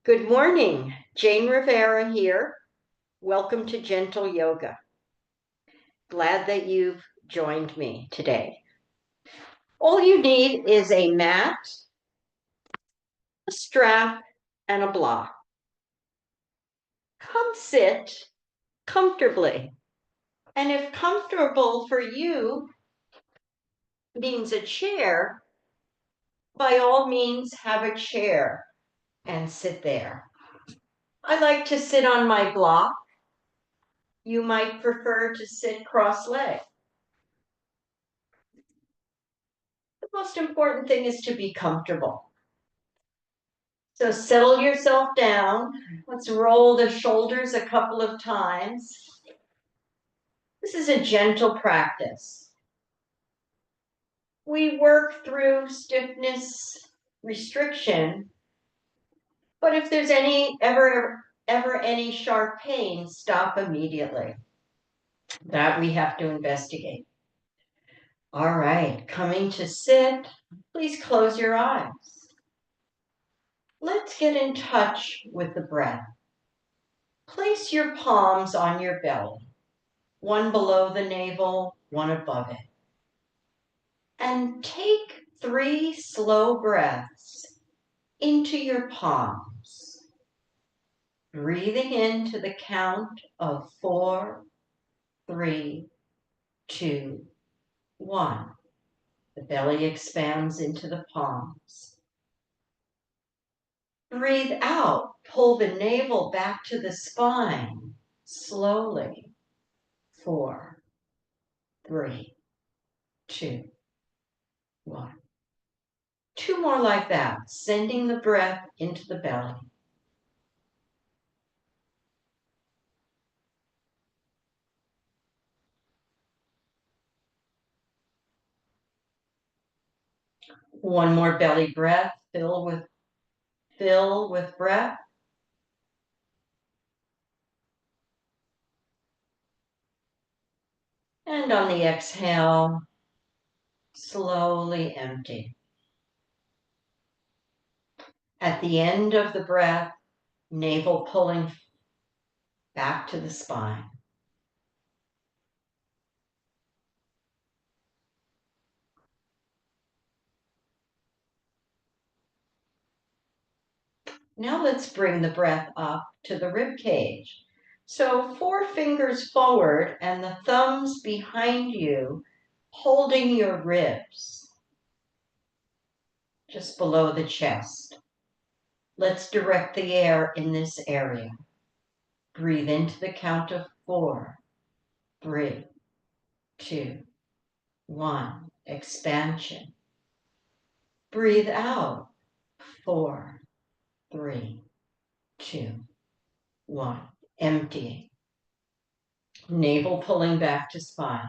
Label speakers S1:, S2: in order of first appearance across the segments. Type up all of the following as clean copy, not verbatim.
S1: Good morning, Jane Rivera here. Welcome to Gentle Yoga. Glad that you've joined me today. All you need is a mat, a strap, and a block. Come sit comfortably. And if comfortable for you means a chair, by all means have a chair and sit there. I like to sit on my block. You might prefer to sit cross-legged. The most important thing is to be comfortable. So settle yourself down. Let's roll the shoulders a couple of times. This is a gentle practice. We work through stiffness restriction, but if there's ever any sharp pain, stop immediately. That we have to investigate. All right, coming to sit, please close your eyes. Let's get in touch with the breath. Place your palms on your belly, one below the navel, one above it. And take 3 slow breaths into your palms. Breathing into the count of 4, 3, 2, 1. The belly expands into the palms. Breathe out. Pull the navel back to the spine. Slowly. 4, 3, 2, 1. 2 more like that, sending the breath into the belly. One more belly breath, fill with breath. And on the exhale, slowly empty. At the end of the breath, navel pulling back to the spine. Now let's bring the breath up to the rib cage. So 4 fingers forward and the thumbs behind you, holding your ribs just below the chest. Let's direct the air in this area. Breathe into the count of 4, 3, 2, 1. Expansion. Breathe out. 4, 3, 2, 1. Emptying. Navel pulling back to spine.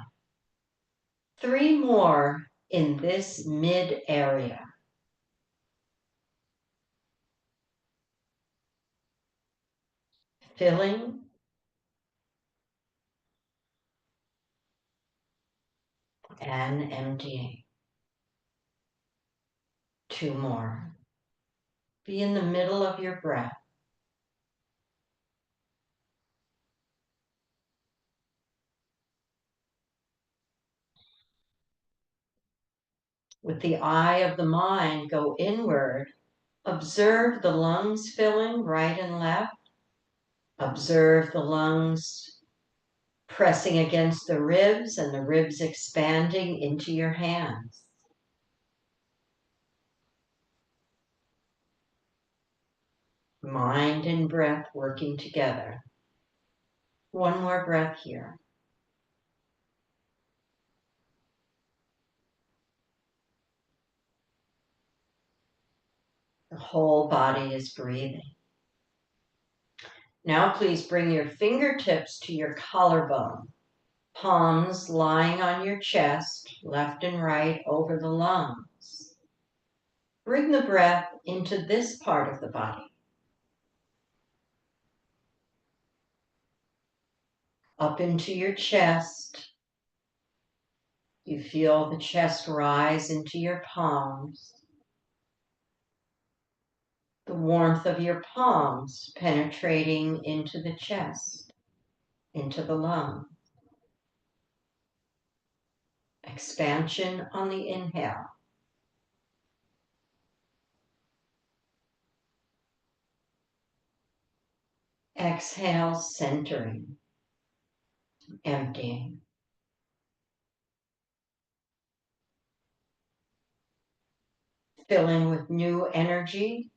S1: 3 more in this mid area. Filling and emptying. 2 more. Be in the middle of your breath. With the eye of the mind, go inward. Observe the lungs filling right and left. Observe the lungs pressing against the ribs and the ribs expanding into your hands. Mind and breath working together. One more breath here. The whole body is breathing. Now please bring your fingertips to your collarbone. Palms lying on your chest, left and right over the lungs. Bring the breath into this part of the body. Up into your chest. You feel the chest rise into your palms. The warmth of your palms penetrating into the chest, into the lungs. Expansion on the inhale. Exhale, centering, emptying. Filling with new energy.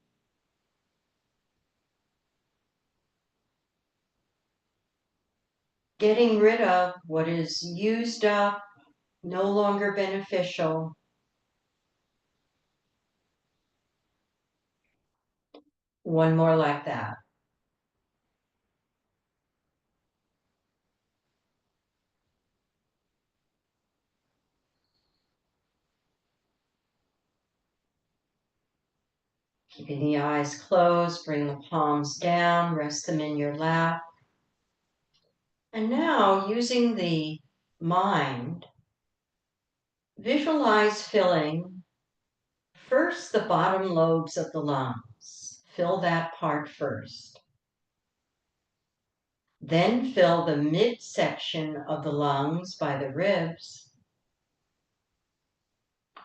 S1: Getting rid of what is used up, no longer beneficial. One more like that. Keeping the eyes closed, bring the palms down, rest them in your lap. And now, using the mind, visualize filling first the bottom lobes of the lungs. Fill that part first. Then fill the midsection of the lungs by the ribs.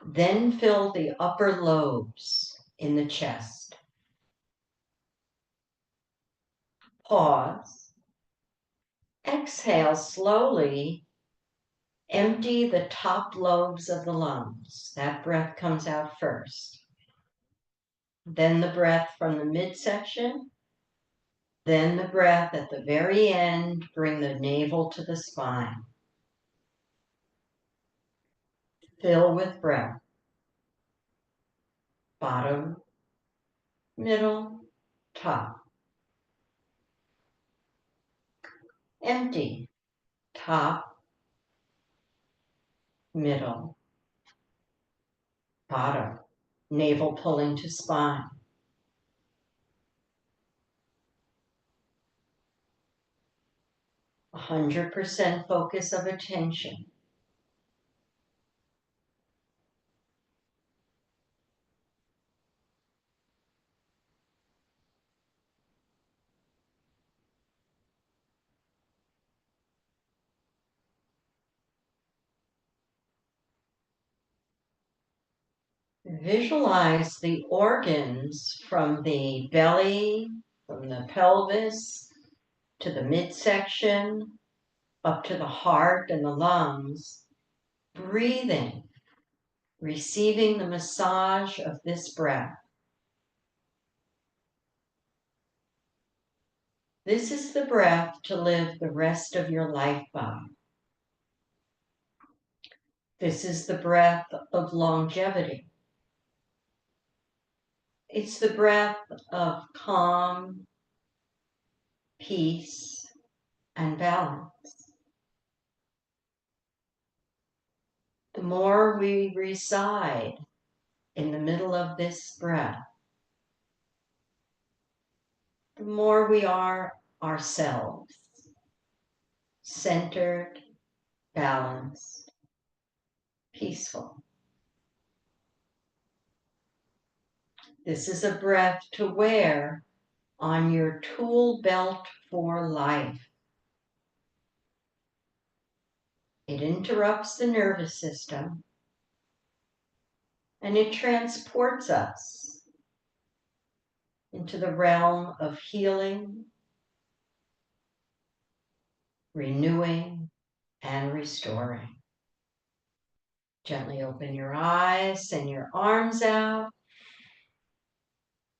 S1: Then fill the upper lobes in the chest. Pause. Exhale slowly. Empty the top lobes of the lungs. That breath comes out first. Then the breath from the midsection. Then the breath at the very end. Bring the navel to the spine. Fill with breath. Bottom, middle, top. Empty. Top, middle, bottom. Navel pulling to spine. 100% focus of attention. Visualize the organs from the belly, from the pelvis, to the midsection, up to the heart and the lungs, breathing, receiving the massage of this breath. This is the breath to live the rest of your life by. This is the breath of longevity. It's the breath of calm, peace, and balance. The more we reside in the middle of this breath, the more we are ourselves, centered, balanced, peaceful. This is a breath to wear on your tool belt for life. It interrupts the nervous system and it transports us into the realm of healing, renewing, and restoring. Gently open your eyes, send your arms out.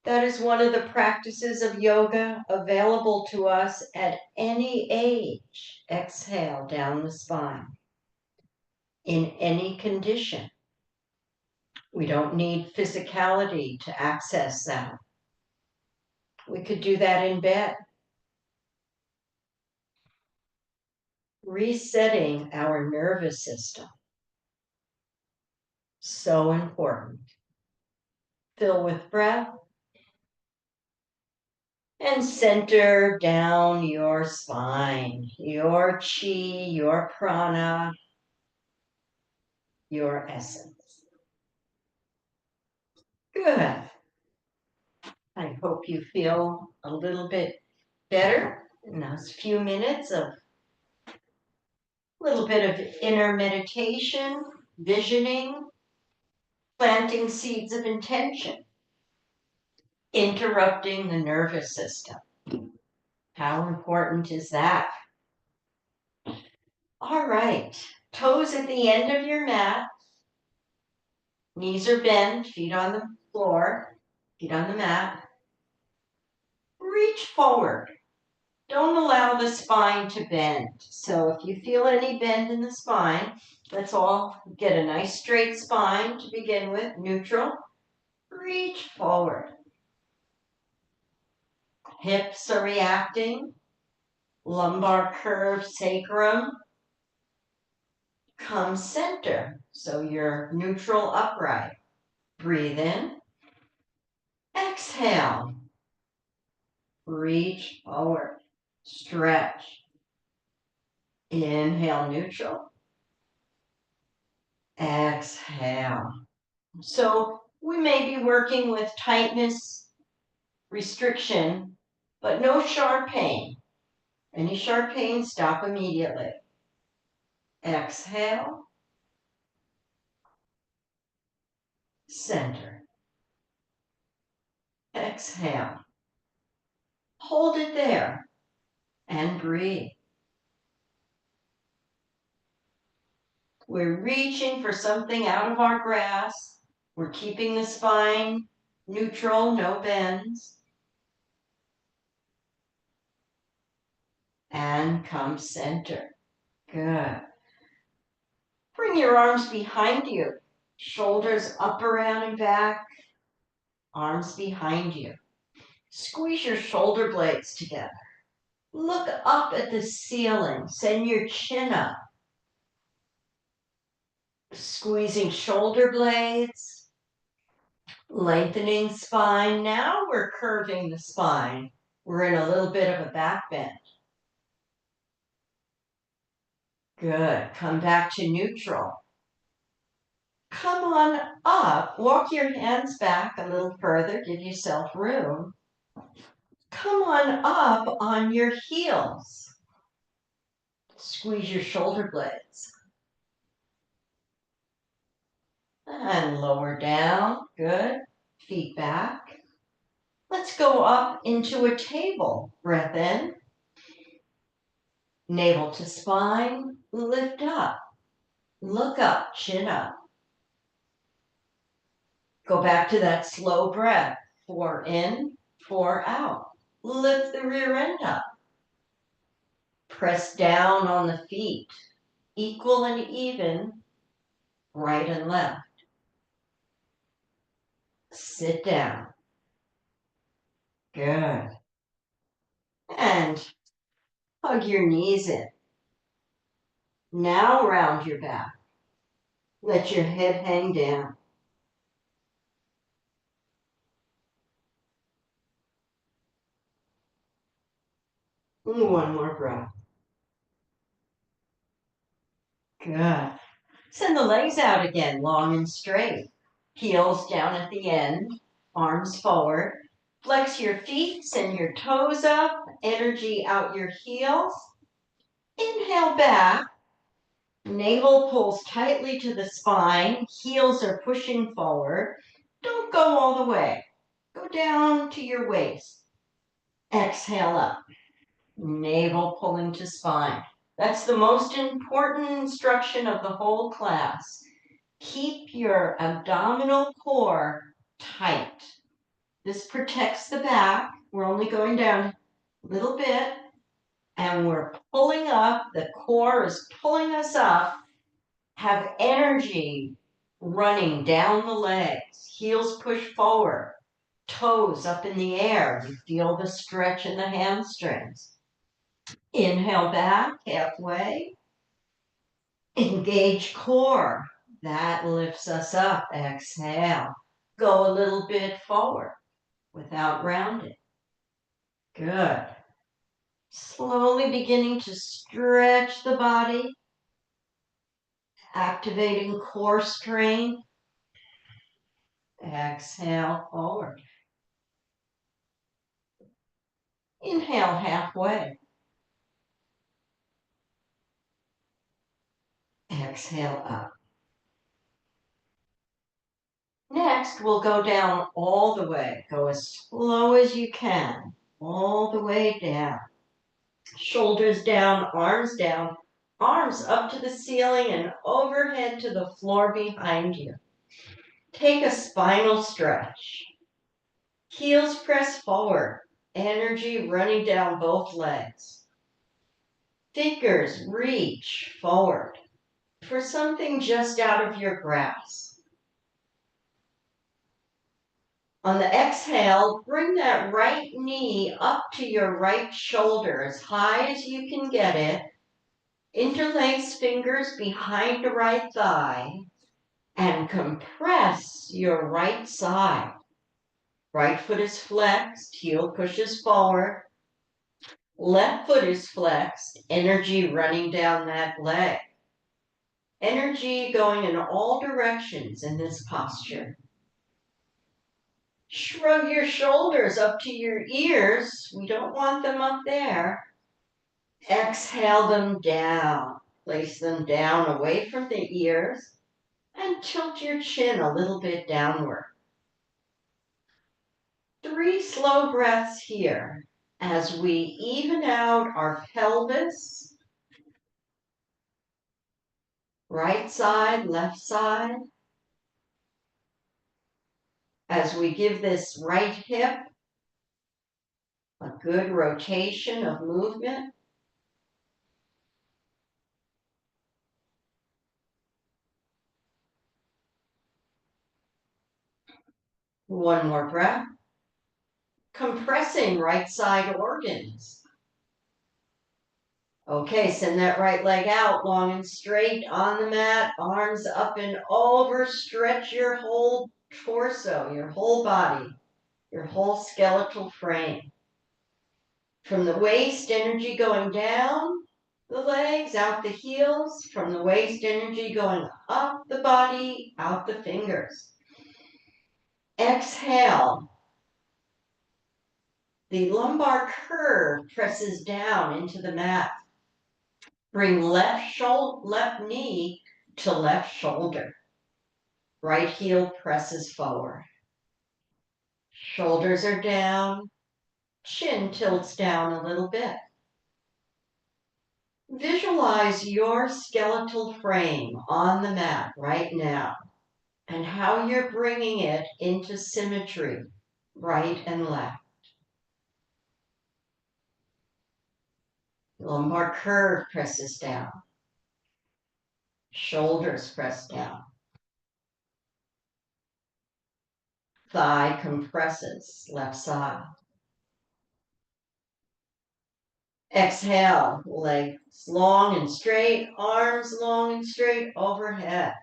S1: That is one of the practices of yoga available to us at any age. Exhale down the spine. In any condition. We don't need physicality to access that. We could do that in bed. Resetting our nervous system. So important. Fill with breath. And center down your spine, your chi, your prana, your essence. Good. Thank you. you feel a little bit better in those few minutes of a little bit of inner meditation, visioning, planting seeds of intention, interrupting the nervous system. How important is that? All right, toes at the end of your mat, knees are bent, feet on the floor, feet on the mat. Reach forward. Don't allow the spine to bend. So if you feel any bend in the spine, let's all get a nice straight spine to begin with, neutral. Reach forward. Hips are reacting. Lumbar curve, sacrum. Come center. So you're neutral, upright. Breathe in. Exhale. Reach forward. Stretch. Inhale, neutral. Exhale. So we may be working with tightness, restriction, but no sharp pain. Any sharp pain, stop immediately. Exhale. Center. Exhale. Hold it there and breathe. We're reaching for something out of our grasp. We're keeping the spine neutral, no bends. And come center. Good. Bring your arms behind you. Shoulders up, around, and back. Arms behind you. Squeeze your shoulder blades together. Look up at the ceiling. Send your chin up. Squeezing shoulder blades. Lengthening spine. Now we're curving the spine. We're in a little bit of a back bend. Good. Come back to neutral. Come on up. Walk your hands back a little further. Give yourself room. Come on up on your heels. Squeeze your shoulder blades. And lower down. Good. Feet back. Let's go up into a table. Breath in. Navel to spine. Lift up. Look up. Chin up. Go back to that slow breath. 4 in, 4 out. Lift the rear end up. Press down on the feet. Equal and even, right and left. Sit down. Good. And hug your knees in. Now round your back. Let your head hang down. One more breath. Good. Send the legs out again, long and straight. Heels down at the end, arms forward. Flex your feet, send your toes up, energy out your heels. Inhale back. Navel pulls tightly to the spine. Heels are pushing forward. Don't go all the way. Go down to your waist. Exhale up. Navel pulling to spine. That's the most important instruction of the whole class. Keep your abdominal core tight. This protects the back. We're only going down a little bit, and we're pulling up. The core is pulling us up. Have energy running down the legs. Heels push forward. Toes up in the air. You feel the stretch in the hamstrings. Inhale back, halfway. Engage core. That lifts us up. Exhale. Go a little bit forward without rounding. Good. Slowly beginning to stretch the body. Activating core strength. Exhale forward. Inhale halfway. Exhale up. Next, we'll go down all the way. Go as slow as you can, all the way down. Shoulders down, arms up to the ceiling and overhead to the floor behind you. Take a spinal stretch. Heels press forward, energy running down both legs. Fingers reach forward for something just out of your grasp. On the exhale, bring that right knee up to your right shoulder as high as you can get it. Interlace fingers behind the right thigh and compress your right side. Right foot is flexed, heel pushes forward. Left foot is flexed, energy running down that leg. Energy going in all directions in this posture. Shrug your shoulders up to your ears. We don't want them up there. Exhale them down. Place them down away from the ears and tilt your chin a little bit downward. 3 slow breaths here as we even out our pelvis. Right side, left side. As we give this right hip a good rotation of movement. One more breath. Compressing right side organs. Okay, send that right leg out long and straight on the mat, arms up and over. Stretch your whole torso, your whole body, your whole skeletal frame. From the waist, energy going down the legs, out the heels. From the waist, energy going up the body, out the fingers. Exhale. The lumbar curve presses down into the mat. Bring left knee to left shoulder. Right heel presses forward. Shoulders are down. Chin tilts down a little bit. Visualize your skeletal frame on the mat right now and how you're bringing it into symmetry, right and left. Lumbar curve presses down. Shoulders press down. Thigh compresses, left side. Exhale, legs long and straight, arms long and straight overhead.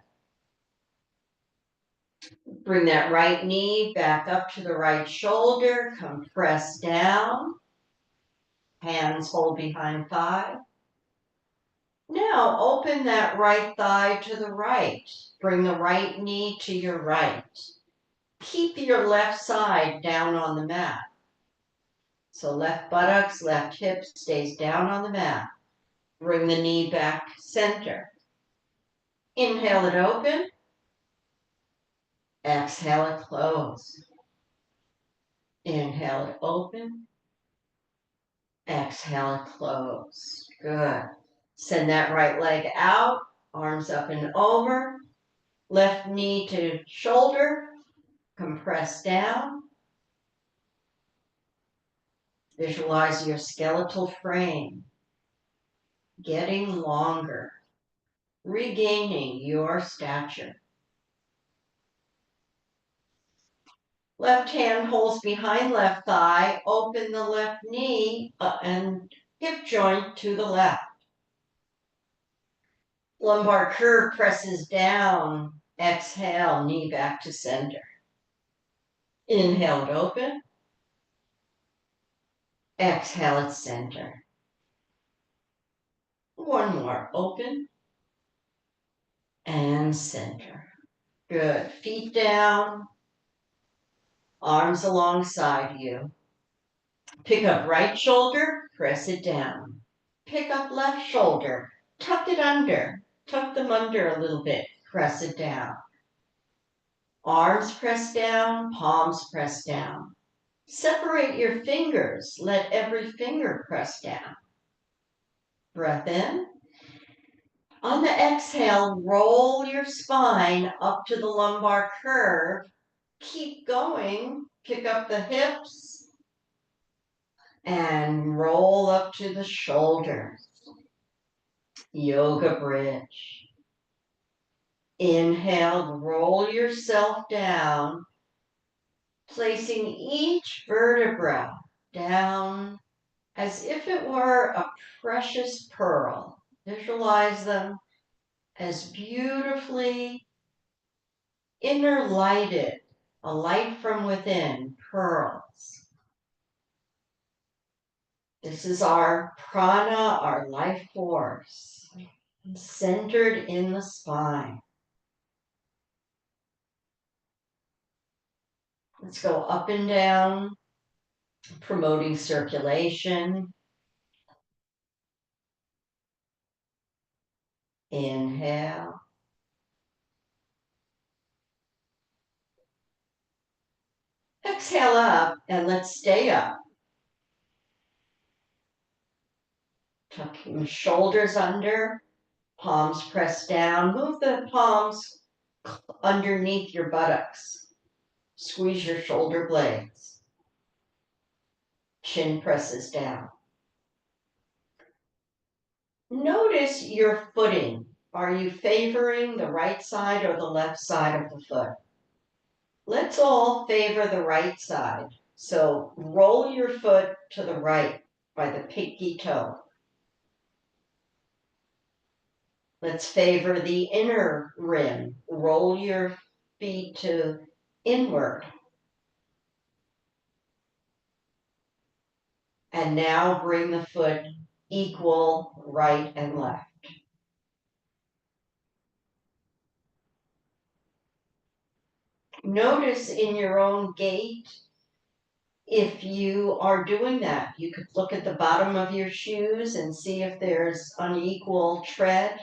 S1: Bring that right knee back up to the right shoulder, compress down. Hands hold behind thigh. Now open that right thigh to the right. Bring the right knee to your right. Keep your left side down on the mat. So left buttocks, left hip stays down on the mat. Bring the knee back center. Inhale it open. Exhale it close. Inhale it open. Exhale it close. Good. Send that right leg out, arms up and over. Left knee to shoulder. Compress down. Visualize your skeletal frame getting longer, regaining your stature. Left hand holds behind left thigh, open the left knee and hip joint to the left. Lumbar curve presses down, exhale, knee back to center. Inhale it open, exhale it center. One more, open and center. Good, feet down, arms alongside you. Pick up right shoulder, press it down. Pick up left shoulder, tuck it under. Tuck them under a little bit, press it down. Arms press down, palms press down. Separate your fingers, let every finger press down. Breath in. On the exhale, roll your spine up to the lumbar curve. Keep going, pick up the hips, and roll up to the shoulders. Yoga bridge. Inhale, roll yourself down, placing each vertebra down as if it were a precious pearl. Visualize them as beautifully inner lighted, a light from within, pearls. This is our prana, our life force, centered in the spine. Let's go up and down, promoting circulation. Inhale. Exhale up, and let's stay up. Tucking the shoulders under, palms pressed down. Move the palms underneath your buttocks. Squeeze your shoulder blades. Chin presses down. Notice your footing. Are you favoring the right side or the left side of the foot? Let's all favor the right side. So roll your foot to the right by the pinky toe. Let's favor the inner rim. Roll your feet to inward. And now bring the foot equal right and left. Notice in your own gait, if you are doing that, you could look at the bottom of your shoes and see if there's unequal tread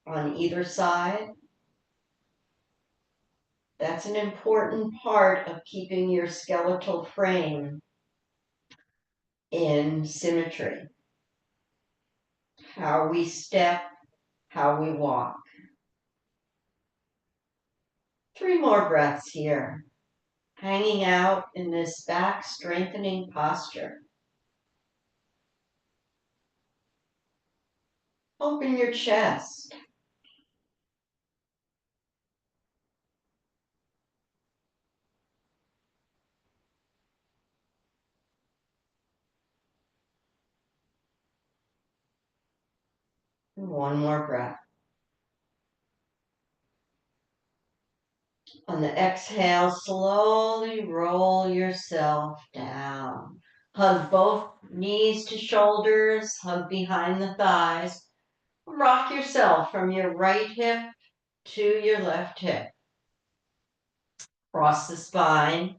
S1: on either side. That's an important part of keeping your skeletal frame in symmetry. How we step, how we walk. 3 more breaths here, hanging out in this back strengthening posture. Open your chest. And 1 more breath. On the exhale, slowly roll yourself down. Hug both knees to shoulders, hug behind the thighs. Rock yourself from your right hip to your left hip. Cross the spine.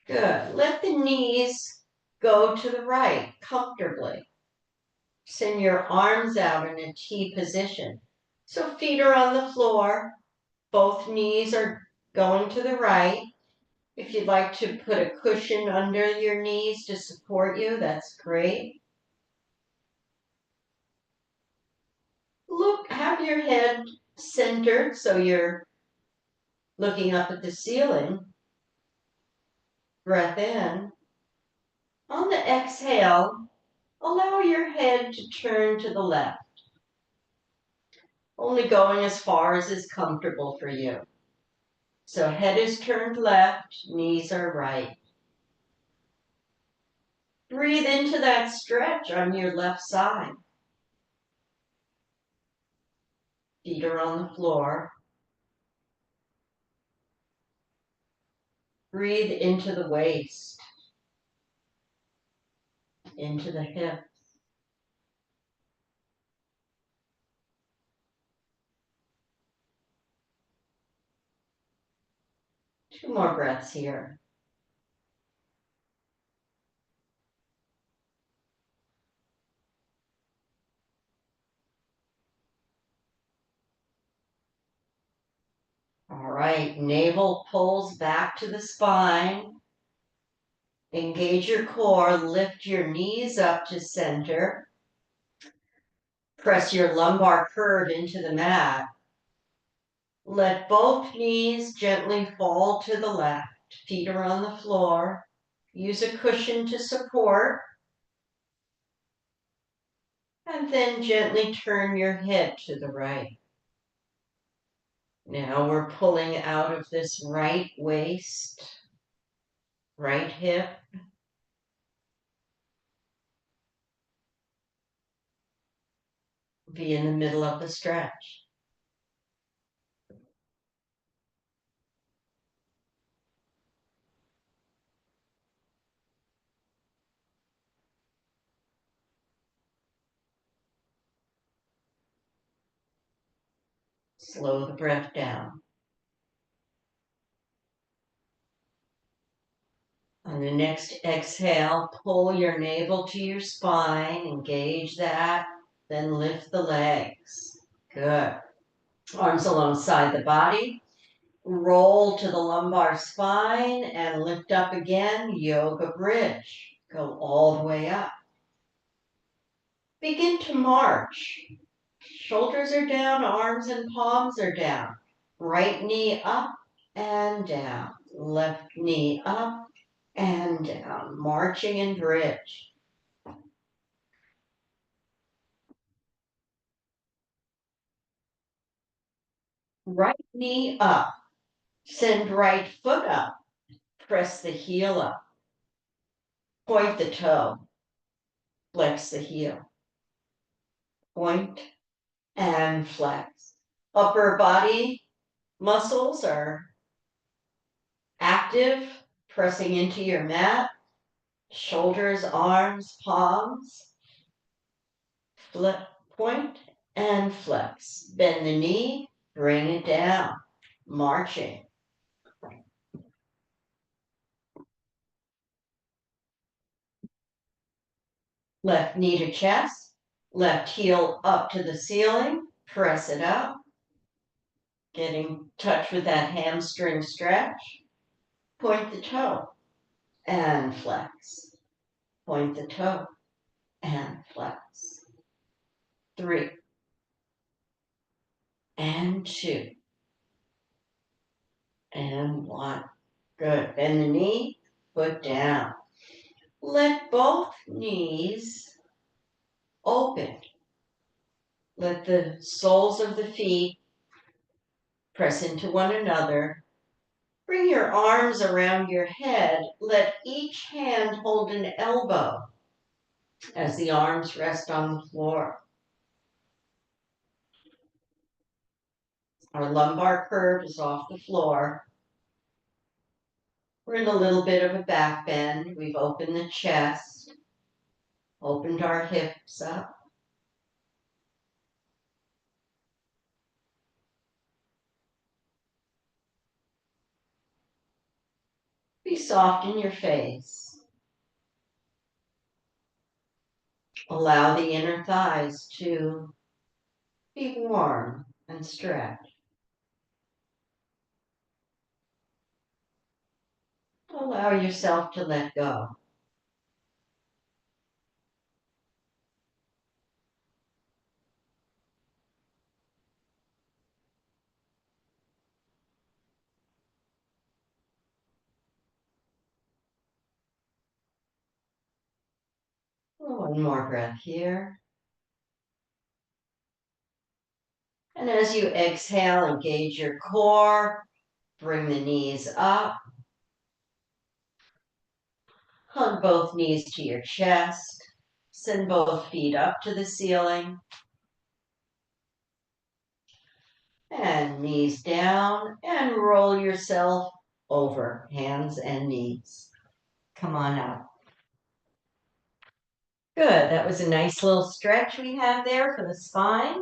S1: Good. Let the knees go to the right comfortably. Send your arms out in a T position. So feet are on the floor. Both knees are going to the right. If you'd like to put a cushion under your knees to support you, that's great. Look, have your head centered so you're looking up at the ceiling. Breath in. On the exhale, allow your head to turn to the left, only going as far as is comfortable for you. So head is turned left, knees are right. Breathe into that stretch on your left side. Feet are on the floor. Breathe into the waist, into the hips. 2 more breaths here. All right, navel pulls back to the spine. Engage your core, lift your knees up to center. Press your lumbar curve into the mat. Let both knees gently fall to the left. Feet are on the floor. Use a cushion to support. And then gently turn your head to the right. Now we're pulling out of this right waist, right hip. Be in the middle of the stretch. Slow the breath down. On the next exhale, pull your navel to your spine, engage that, then lift the legs. Good. Arms alongside the body. Roll to the lumbar spine and lift up again, yoga bridge. Go all the way up. Begin to march. Shoulders are down, arms and palms are down. Right knee up and down. Left knee up and down. Marching in bridge. Right knee up. Send right foot up. Press the heel up. Point the toe. Flex the heel. Point and flex. Upper body muscles are active, pressing into your mat. Shoulders, arms, palms. Flip, point and flex. Bend the knee, bring it down. Marching. Left knee to chest, left heel up to the ceiling, press it up. Getting in touch with that hamstring stretch. Point the toe and flex. Point the toe and flex. 3 and 2 and 1. Good. Bend the knee, foot down. Let both knees open. Let the soles of the feet press into one another. Bring your arms around your head. Let each hand hold an elbow as the arms rest on the floor. Our lumbar curve is off the floor. We're in a little bit of a back bend. We've opened the chest, opened our hips up. Be soft in your face. Allow the inner thighs to be warm and stretch. Allow yourself to let go. One more breath here. And as you exhale, engage your core. Bring the knees up. Hug both knees to your chest. Send both feet up to the ceiling. And knees down and roll yourself over, hands and knees. Come on up. Good, that was a nice little stretch we had there for the spine.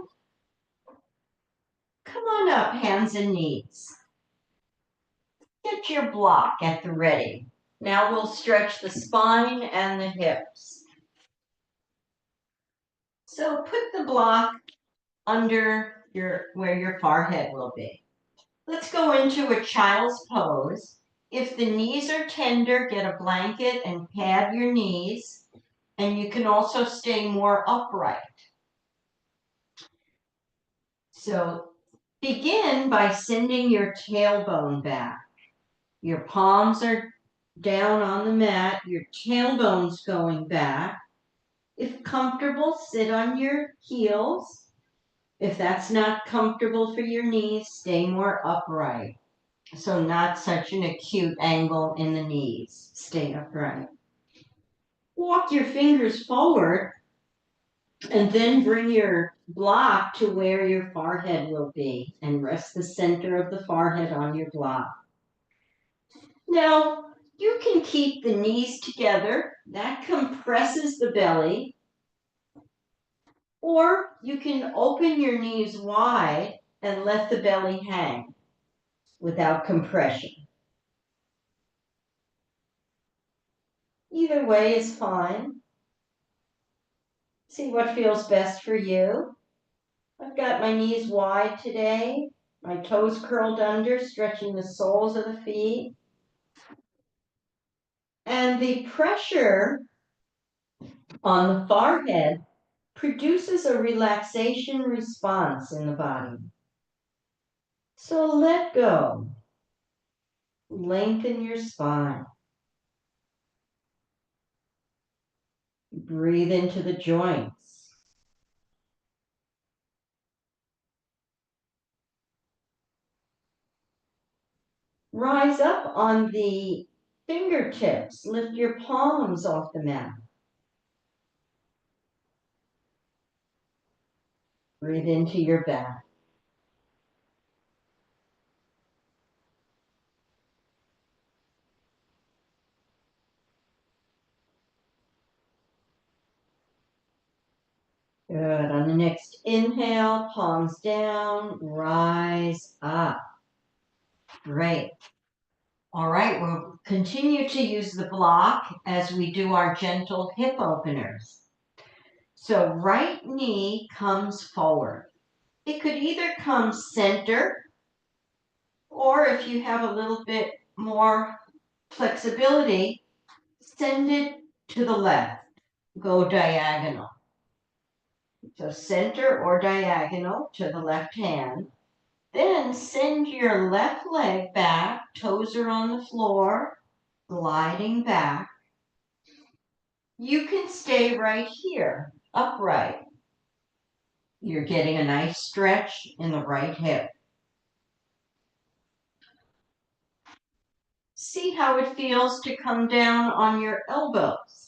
S1: Come on up, hands and knees. Get your block at the ready. Now we'll stretch the spine and the hips. So put the block under where your forehead will be. Let's go into a child's pose. If the knees are tender, get a blanket and pad your knees, and you can also stay more upright. So begin by sending your tailbone back. Your palms are down on the mat, your tailbone's going back. If comfortable, sit on your heels. If that's not comfortable for your knees, stay more upright. So not such an acute angle in the knees. Stay upright. Walk your fingers forward and then bring your block to where your forehead will be and rest the center of the forehead on your block. Now, you can keep the knees together. That compresses the belly. Or you can open your knees wide and let the belly hang without compression. Either way is fine. See what feels best for you. I've got my knees wide today, my toes curled under, stretching the soles of the feet. And the pressure on the forehead produces a relaxation response in the body. So let go. Lengthen your spine. Breathe into the joints. Rise up on the fingertips. Lift your palms off the mat. Breathe into your back. Good. On the next inhale, palms down, rise up. Great. All right, we'll continue to use the block as we do our gentle hip openers. So right knee comes forward. It could either come center, or if you have a little bit more flexibility, send it to the left. Go diagonal. So center or diagonal to the left hand. Then send your left leg back, toes are on the floor, gliding back. You can stay right here, upright. You're getting a nice stretch in the right hip. See how it feels to come down on your elbows.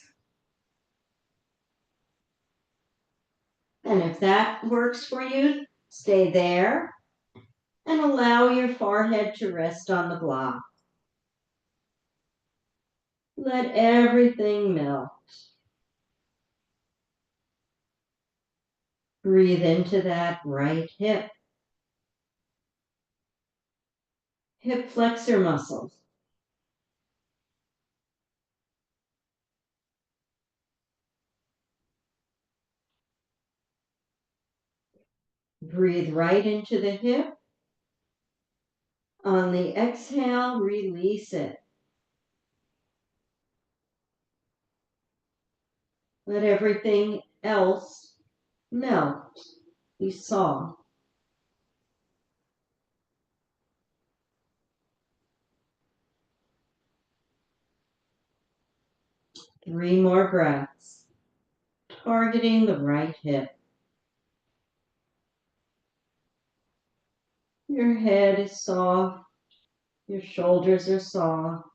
S1: And if that works for you, stay there and allow your forehead to rest on the block. Let everything melt. Breathe into that right hip. Hip flexor muscles. Breathe right into the hip. On the exhale, release it. Let everything else melt. You saw. Three more breaths. Targeting the right hip. Your head is soft. Your shoulders are soft.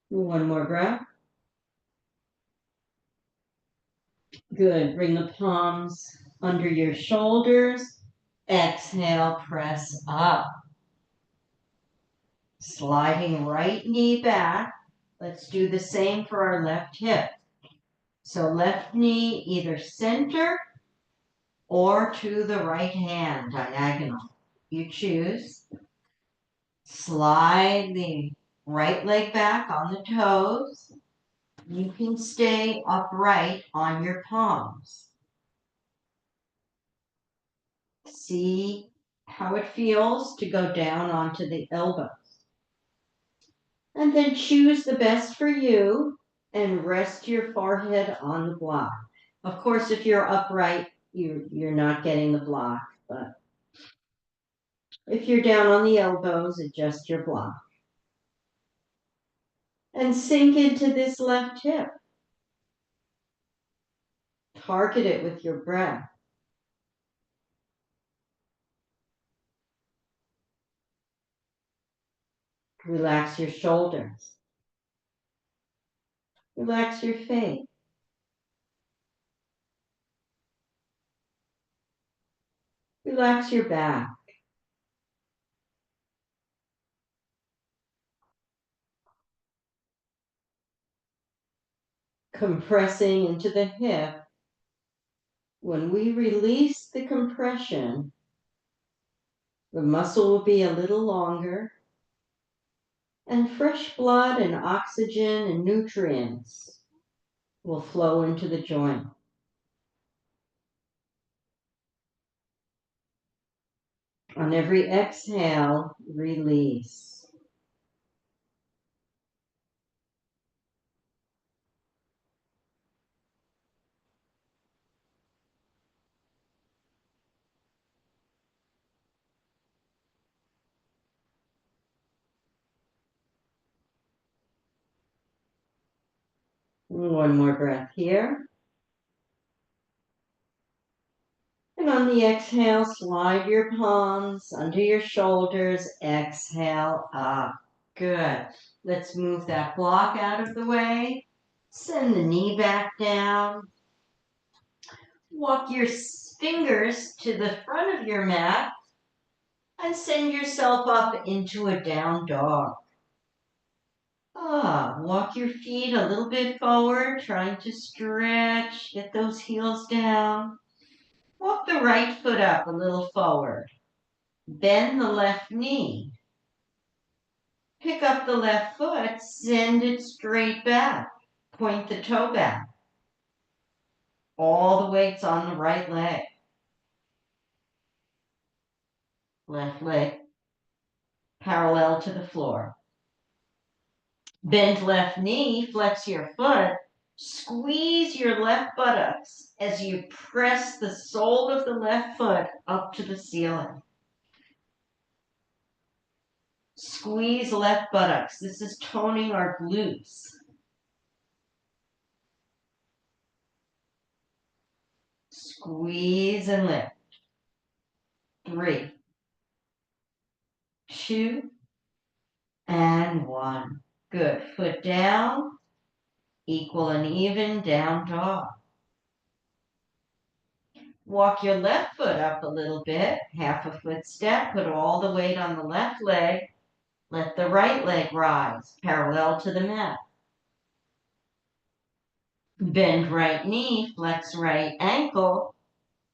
S1: One more breath. Good. Bring the palms under your shoulders. Exhale, press up. Sliding right knee back. Let's do the same for our left hip. So left knee either center or to the right hand, diagonal. You choose. Slide the right leg back on the toes. You can stay upright on your palms. See how it feels to go down onto the elbows. And then choose the best for you and rest your forehead on the block. Of course, if you're upright, you're not getting the block, but if you're down on the elbows, adjust your block. And sink into this left hip. Target it with your breath. Relax your shoulders. Relax your face. Relax your back. Compressing into the hip. When we release the compression, the muscle will be a little longer, and fresh blood and oxygen and nutrients will flow into the joint. On every exhale, release. One more breath here. And on the exhale, slide your palms under your shoulders. Exhale up. Good. Let's move that block out of the way. Send the knee back down. Walk your fingers to the front of your mat and send yourself up into a down dog. Walk your feet a little bit forward, trying to stretch, get those heels down. Walk the right foot up a little forward. Bend the left knee. Pick up the left foot, send it straight back. Point the toe back. All the weight's on the right leg. Left leg parallel to the floor. Bend left knee, flex your foot. Squeeze your left buttocks as you press the sole of the left foot up to the ceiling. Squeeze left buttocks. This is toning our glutes. Squeeze and lift. 3, 2, and 1. Good. Foot down, equal and even down dog. Walk your left foot up a little bit, half a foot step, put all the weight on the left leg. Let the right leg rise, parallel to the mat. Bend right knee, flex right ankle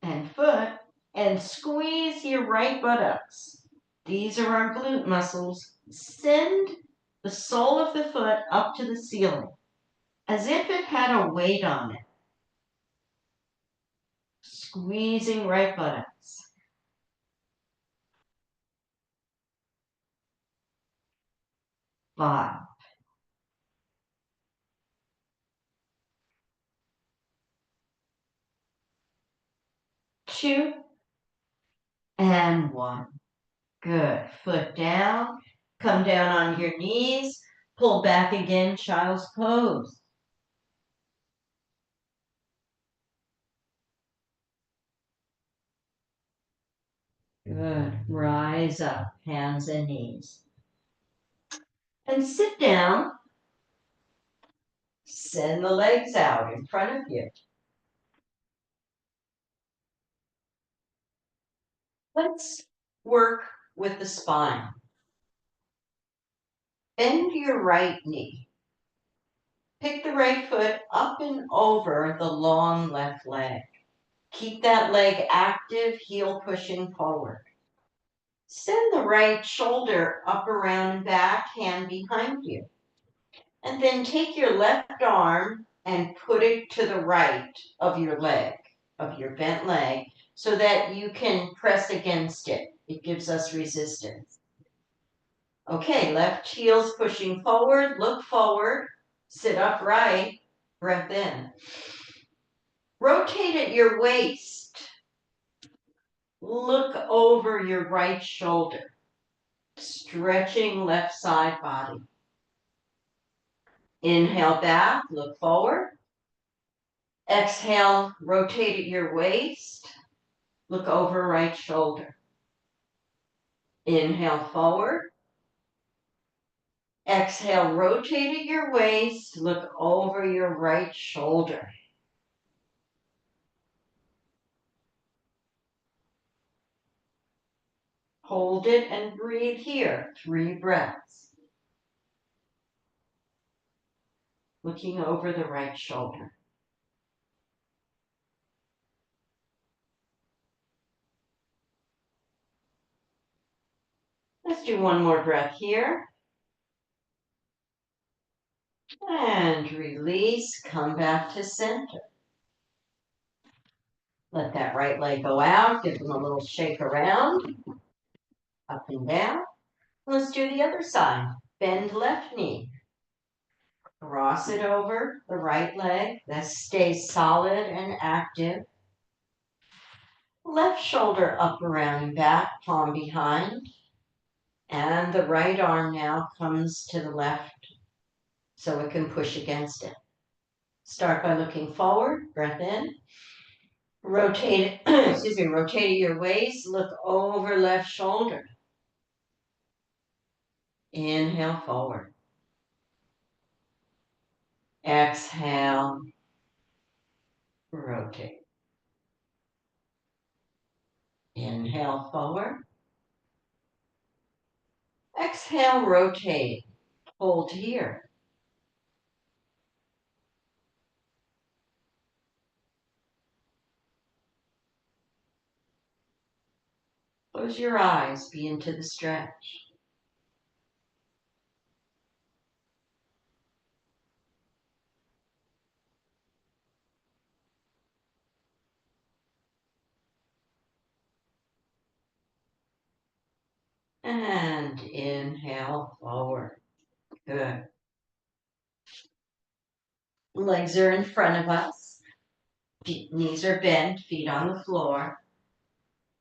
S1: and foot, and squeeze your right buttocks. These are our glute muscles. Send the sole of the foot up to the ceiling, as if it had a weight on it. Squeezing right buttocks. 5, 2, and 1. Good. Foot down. Come down on your knees. Pull back again, child's pose. Good. Rise up, hands and knees. And sit down. Send the legs out in front of you. Let's work with the spine. bend your right knee. Pick the right foot up and over the long left leg. Keep that leg active, heel pushing forward. Send the right shoulder up, around, and back, hand behind you. And then take your left arm and put it to the right of your leg, of your bent leg, so that you can press against it. It gives us resistance. Okay, left heel's pushing forward, look forward, sit upright, breath in. Rotate at your waist. Look over your right shoulder, stretching left side body. Inhale back, look forward. Exhale, rotate at your waist, look over right shoulder. Inhale forward. Exhale, rotate at your waist, look over your right shoulder. Hold it and breathe here, 3 breaths. Looking over the right shoulder. Let's do 1 more breath here. And release, come back to center. Let that right leg go out, give them a little shake around, up and down. Let's do the other side. Bend left knee. Cross it over the right leg. That stays solid and active. Left shoulder up, around, and back, palm behind. And the right arm now comes to the left so it can push against it. Start by looking forward, breath in. Rotate, rotate your waist, look over left shoulder. Inhale forward. Exhale, rotate. Inhale forward. Exhale, rotate. Hold here. Close your eyes, be into the stretch. And inhale forward. Good. Legs are in front of us. Knees are bent, feet on the floor.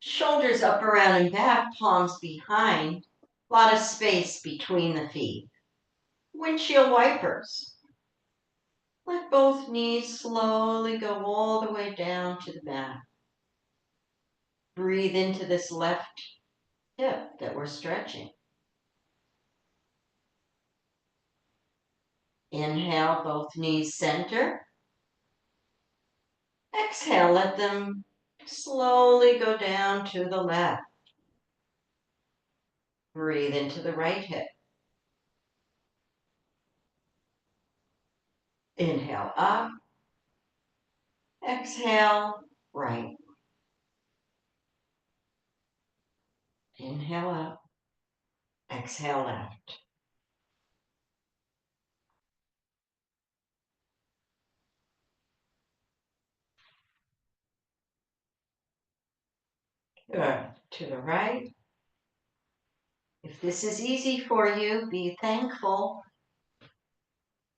S1: Shoulders up, around, and back, palms behind. A lot of space between the feet. Windshield wipers. Let both knees slowly go all the way down to the mat. Breathe into this left hip that we're stretching. Inhale, both knees center. Exhale, let them slowly go down to the left. Breathe into the right hip. Inhale up. Exhale, right. Inhale up. Exhale, left. Good. To the right. If this is easy for you, be thankful.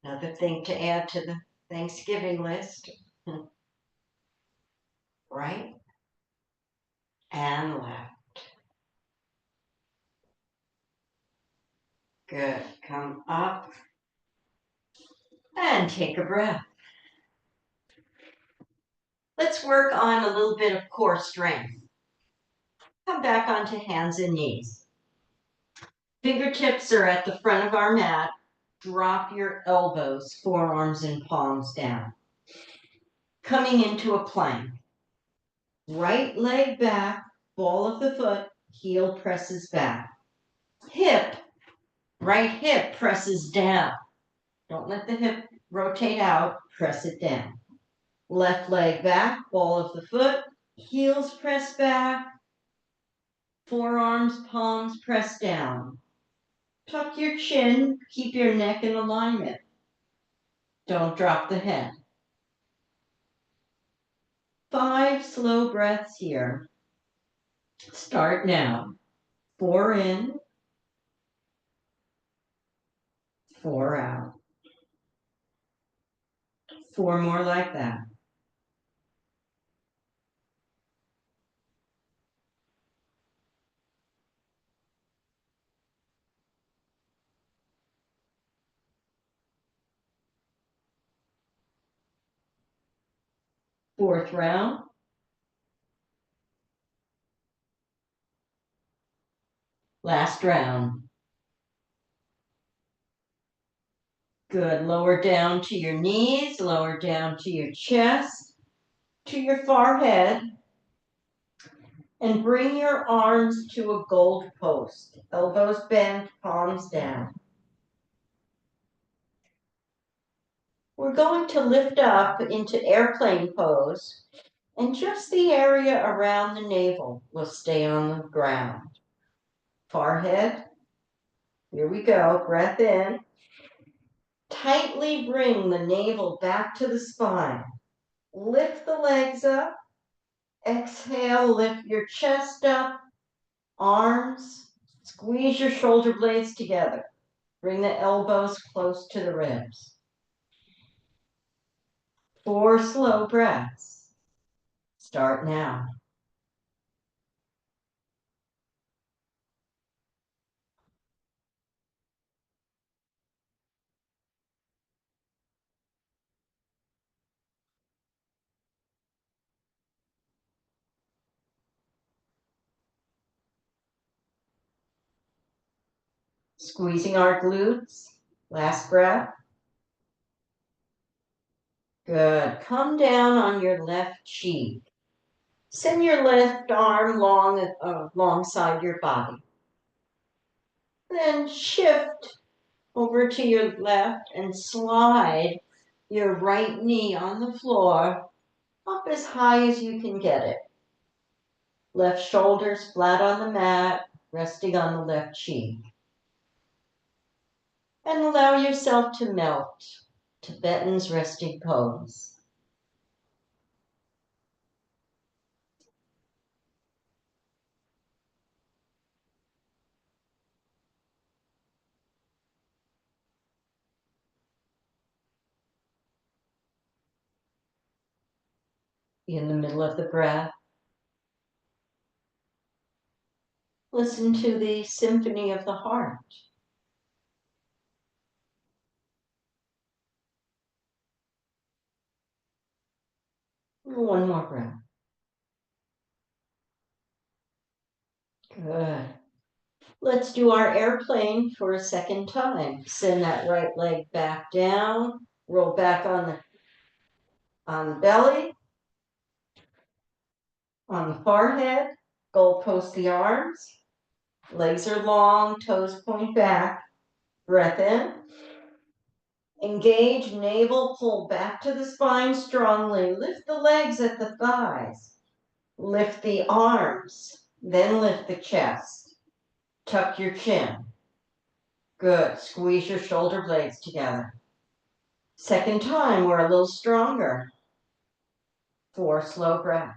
S1: Another thing to add to the Thanksgiving list. Right and left. Good. Come up and take a breath. Let's work on a little bit of core strength. Come back onto hands and knees. Fingertips are at the front of our mat. Drop your elbows, forearms, and palms down. Coming into a plank. Right leg back, ball of the foot, heel presses back. Hip Right hip presses down. Don't let the hip rotate out, press it down. Left leg back, ball of the foot, heels press back, forearms, palms press down. Tuck your chin, keep your neck in alignment. Don't drop the head. 5 slow breaths here. Start now. 4 in, 4 out. 4 more like that. Fourth round. Last round. Good. Lower down to your knees, lower down to your chest, to your forehead, and bring your arms to a gold post. Elbows bent, palms down. We're going to lift up into airplane pose, and just the area around the navel will stay on the ground. Forehead. Here we go. Breath in. Tightly bring the navel back to the spine. Lift the legs up. Exhale, lift your chest up, arms. Squeeze your shoulder blades together. Bring the elbows close to the ribs. 4 slow breaths. Start now. Squeezing our glutes. Last breath. Good. Come down on your left cheek. Send your left arm alongside your body. Then shift over to your left and slide your right knee on the floor up as high as you can get it. Left shoulders flat on the mat, resting on the left cheek. And allow yourself to melt, Tibetan's resting pose. In the middle of the breath, listen to the symphony of the heart. One more breath. Good. Let's do our airplane for a second time. Send that right leg back down, roll back on the belly, on the forehead, goalpost the arms, legs are long, toes point back, breath in. Engage navel, pull back to the spine strongly, lift the legs at the thighs, lift the arms, then lift the chest, tuck your chin. Good, squeeze your shoulder blades together. Second time, we're a little stronger. 4 slow breaths.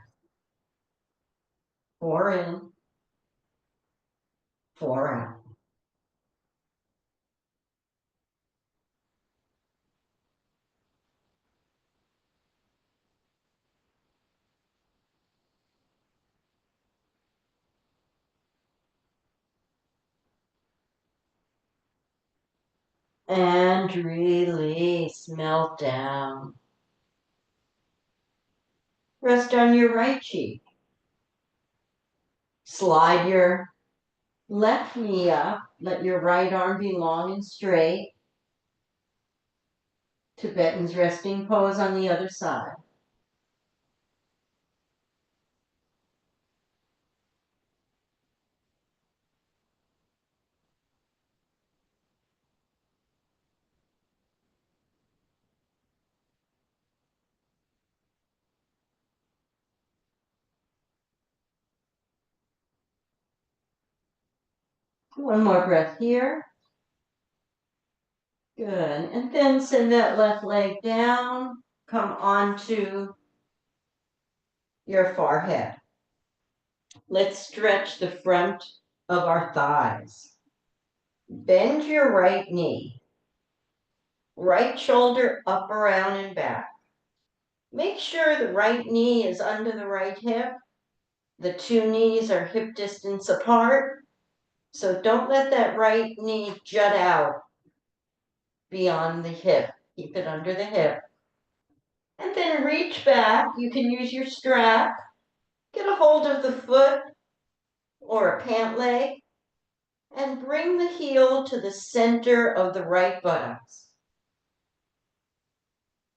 S1: 4 in, 4 out. And release, melt down. Rest on your right cheek. Slide your left knee up. Let your right arm be long and straight. Tibetan's resting pose on the other side. One more breath here. Good. And then send that left leg down. Come onto your forehead. Let's stretch the front of our thighs. Bend your right knee. Right shoulder up, around, and back. Make sure the right knee is under the right hip. The two knees are hip distance apart. So don't let that right knee jut out beyond the hip. Keep it under the hip. And then reach back. You can use your strap. Get a hold of the foot or a pant leg and bring the heel to the center of the right buttocks.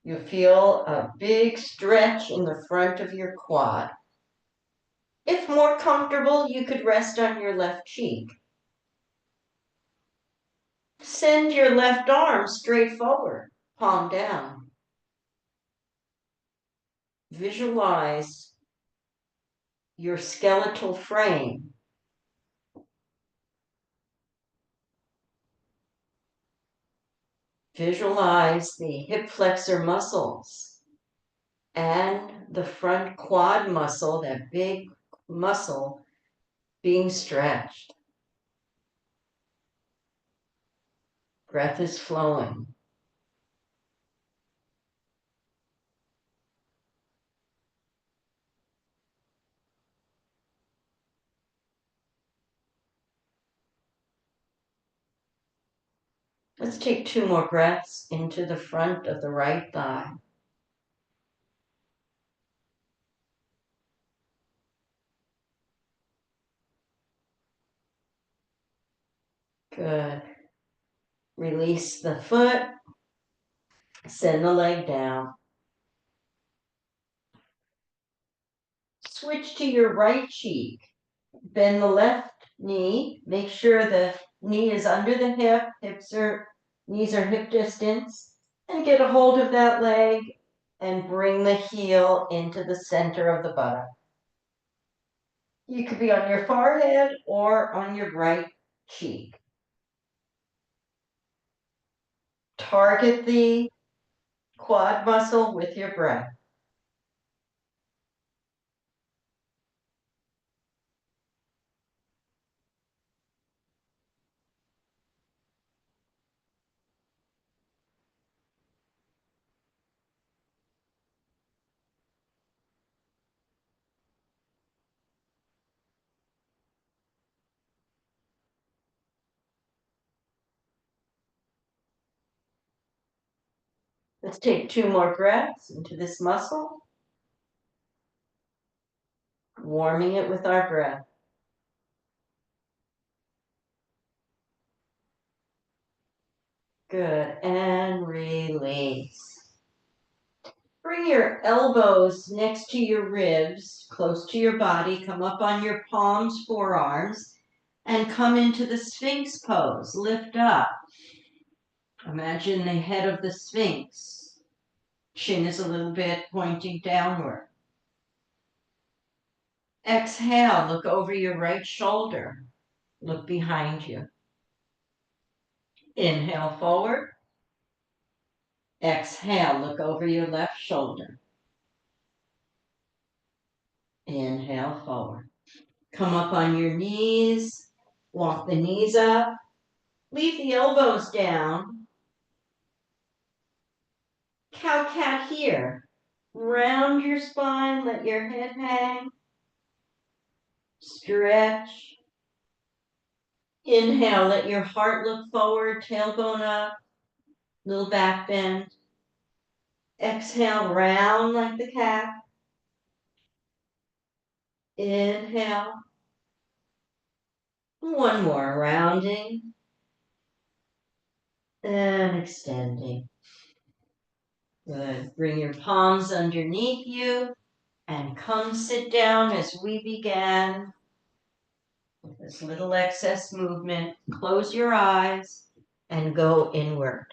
S1: You feel a big stretch in the front of your quad. If more comfortable, you could rest on your left cheek. Send your left arm straight forward, palm down. Visualize your skeletal frame. Visualize the hip flexor muscles and the front quad muscle, that big muscle, being stretched. Breath is flowing. Let's take 2 more breaths into the front of the right thigh. Good. Release the foot. Send the leg down. Switch to your right cheek. Bend the left knee. Make sure the knee is under the hip. Knees are hip distance. And get a hold of that leg and bring the heel into the center of the buttock. You could be on your forehead or on your right cheek. Target the quad muscle with your breath. Let's take 2 more breaths into this muscle, warming it with our breath. Good, and release. Bring your elbows next to your ribs, close to your body. Come up on your palms, forearms, and come into the Sphinx pose. Lift up. Imagine the head of the Sphinx. Chin is a little bit pointing downward. Exhale, look over your right shoulder. Look behind you. Inhale forward. Exhale, look over your left shoulder. Inhale forward. Come up on your knees. Walk the knees up. Leave the elbows down. Cow-cat here. Round your spine, let your head hang. Stretch. Inhale, let your heart look forward, tailbone up, little back bend. Exhale, round like the cat. Inhale. One more, rounding and extending. Good. Bring your palms underneath you and come sit down as we began with this little excess movement. Close your eyes and go inward.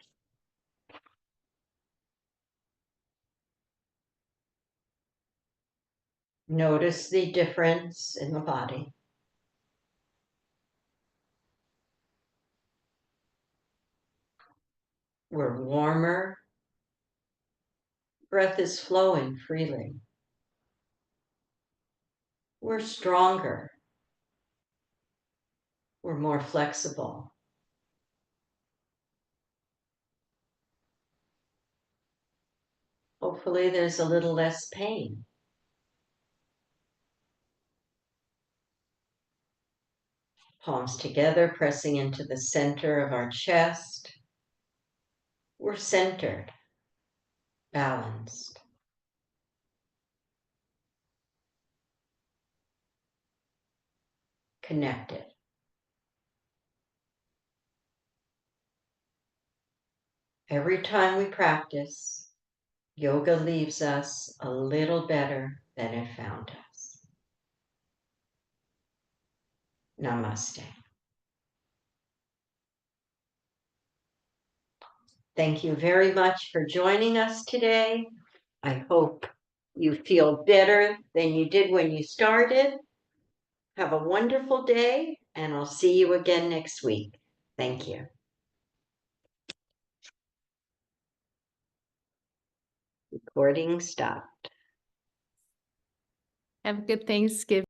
S1: Notice the difference in the body. We're warmer. Breath is flowing freely. We're stronger. We're more flexible. Hopefully there's a little less pain. Palms together, pressing into the center of our chest. We're centered, balanced. Connected. Every time we practice, yoga leaves us a little better than it found us. Namaste. Thank you very much for joining us today. I hope you feel better than you did when you started. Have a wonderful day, and I'll see you again next week. Thank you. Recording stopped.
S2: Have a good Thanksgiving.